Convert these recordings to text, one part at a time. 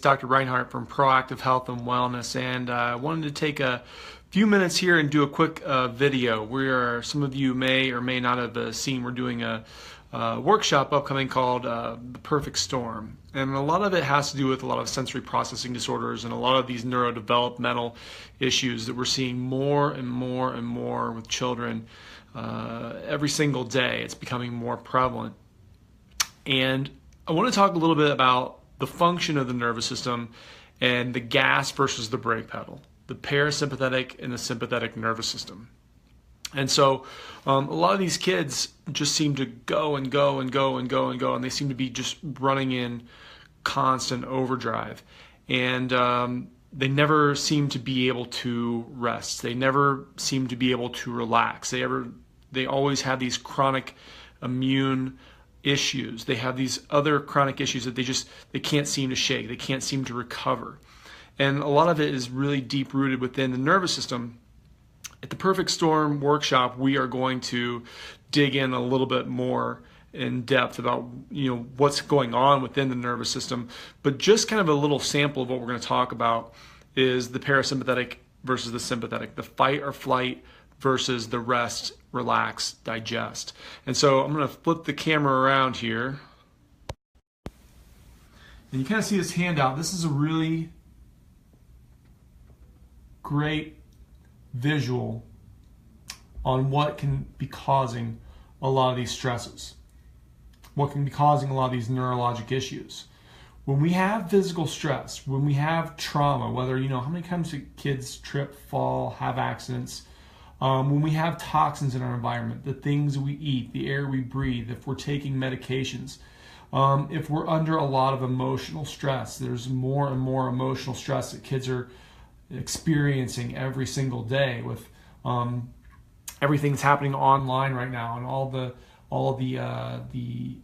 Dr. Reinhardt from Proactive Health and Wellness, and I wanted to take a few minutes here and do a quick video where some of you may or may not have seen. We're doing a workshop upcoming called The Perfect Storm, and a lot of it has to do with a lot of sensory processing disorders and a lot of these neurodevelopmental issues that we're seeing more and more and more with children every single day. It's becoming more prevalent, and I want to talk a little bit about the function of the nervous system and the gas versus the brake pedal, the parasympathetic and the sympathetic nervous system. And so a lot of these kids just seem to go and go and go and go and go, and they seem to be just running in constant overdrive. And they never seem to be able to rest. They never seem to be able to relax. They always have these chronic immune issues. They have these other chronic issues that they can't seem to shake. They can't seem to recover. And a lot of it is really deep rooted within the nervous system. At the Perfect Storm workshop, we are going to dig in a little bit more in depth about what's going on within the nervous system. But just kind of a little sample of what we're going to talk about is the parasympathetic versus the sympathetic, the fight or flight versus the rest, relax, digest. And so I'm going to flip the camera around here. And you kind of see this handout. This is a really great visual on what can be causing a lot of these stresses, what can be causing a lot of these neurologic issues. When we have physical stress, when we have trauma, whether, how many times do kids trip, fall, have accidents, when we have toxins in our environment, the things we eat, the air we breathe, if we're taking medications, if we're under a lot of emotional stress, there's more and more emotional stress that kids are experiencing every single day with everything that's happening online right now and all the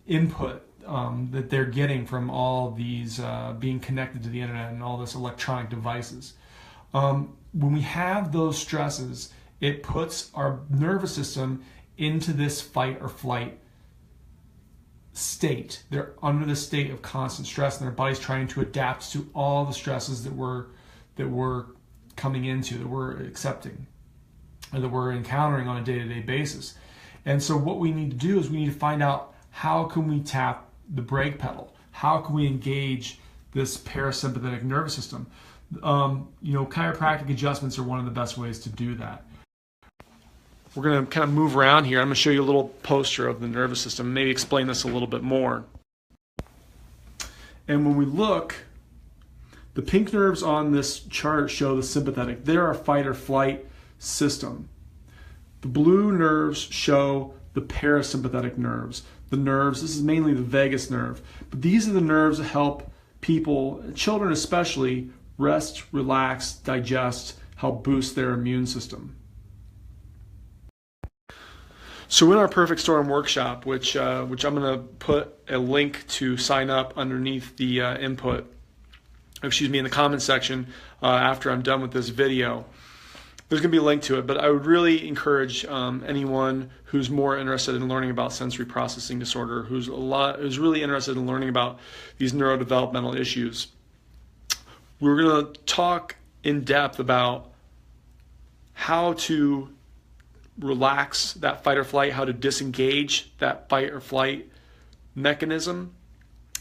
input that they're getting from all these being connected to the internet and all this electronic devices. When we have those stresses, it puts our nervous system into this fight or flight state. They're under the state of constant stress, and their body's trying to adapt to all the stresses that we're coming into, that we're accepting, or that we're encountering on a day-to-day basis. And so what we need to do is we need to find out, how can we tap the brake pedal? How can we engage this parasympathetic nervous system? Chiropractic adjustments are one of the best ways to do that. We're going to kind of move around here. I'm going to show you a little poster of the nervous system, maybe explain this a little bit more. And when we look, the pink nerves on this chart show the sympathetic. They're our fight or flight system. The blue nerves show the parasympathetic nerves. This is mainly the vagus nerve, but these are the nerves that help people, children especially, rest, relax, digest, help boost their immune system. So in our Perfect Storm workshop, which I'm going to put a link to sign up underneath the in the comment section after I'm done with this video. There's going to be a link to it, but I would really encourage anyone who's more interested in learning about sensory processing disorder, who's really interested in learning about these neurodevelopmental issues. We're going to talk in depth about how to relax that fight or flight, how to disengage that fight or flight mechanism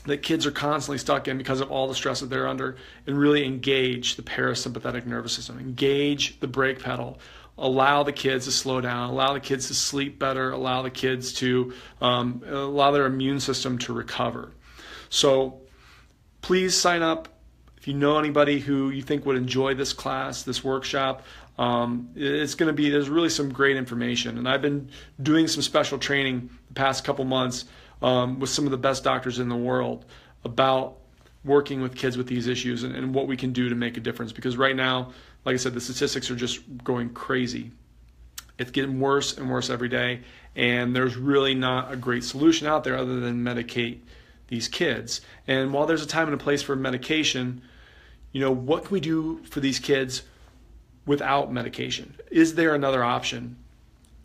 that kids are constantly stuck in because of all the stress that they're under, and really engage the parasympathetic nervous system, engage the brake pedal, allow the kids to slow down, allow the kids to sleep better, allow the kids to allow their immune system to recover. So please sign up. If you know anybody who you think would enjoy this class, this workshop, there's really some great information. And I've been doing some special training the past couple months with some of the best doctors in the world about working with kids with these issues and what we can do to make a difference. Because right now, like I said, the statistics are just going crazy. It's getting worse and worse every day, and there's really not a great solution out there other than medicate these kids. And while there's a time and a place for medication, what can we do for these kids without medication? Is there another option?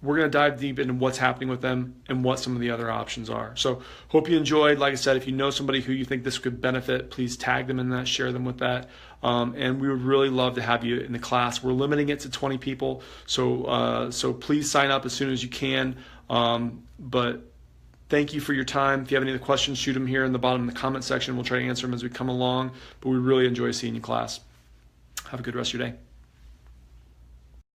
we're going to dive deep into what's happening with them and what some of the other options are. So hope you enjoyed. Like I said, if you know somebody who you think this could benefit, please tag them in that, share them with that. And we would really love to have you in the class. We're limiting it to 20 people. So please sign up as soon as you can. But thank you for your time. If you have any other questions, shoot them here in the bottom of the comment section. We'll try to answer them as we come along. But we really enjoy seeing you in class. Have a good rest of your day.